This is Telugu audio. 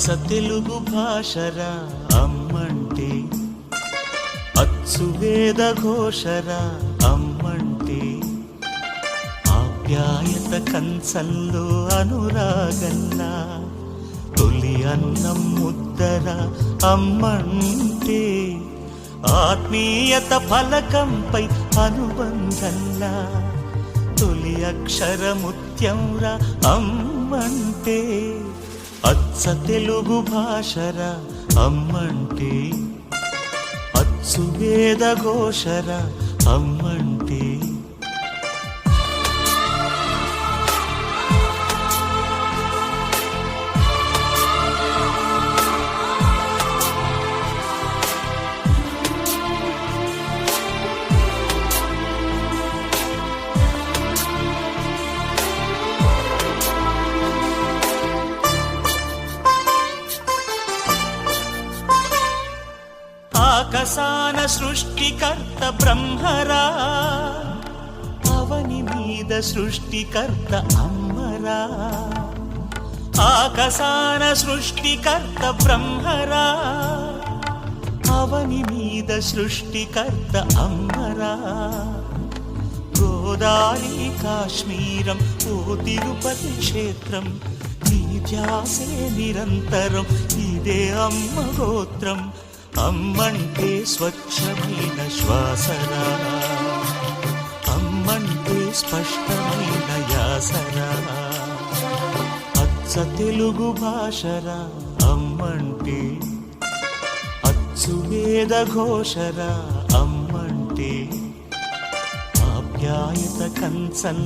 అచ్చ తెలుగు భాషరా అమ్మంటే, అచ్చు వేద ఘోషరా అమ్మంటే, ఆప్యాయత కంచంలో అనురాగల్లా తొలి అన్నం ముద్దర అమ్మంటే, ఆత్మీయత ఫలకంపై అనుబంధంలా తొలి అక్షరముత్యంరా అమ్మంటే, అచ్చ తెలుగు భాషరా అమ్మంటే, అచ్చు వేద ఘోషరా అమ్మంటే. ఆకాశాన సృష్టికర్త బ్రహ్మరా, అవని మీద సృష్టికర్త అమ్మరా. ఆకాశాన సృష్టికర్త బ్రహ్మరా, అవని మీద సృష్టికర్త అమ్మరా. గోదావరి కాశ్మీరం ఓ తిరుపతి క్షేత్రం, నీ ధ్యాసే నిరంతరం ఇదే అమ్మ గోత్రం. అమ్మంటే స్వచ్ఛమైన శ్వాసరా, అమ్మంటే స్పష్టమైన యాసరా. అచ్చ తెలుగు భాషరా అమ్మంటే, అచ్చు వేద ఘోషరా అమ్మంటే, ఆప్యాయత కంచం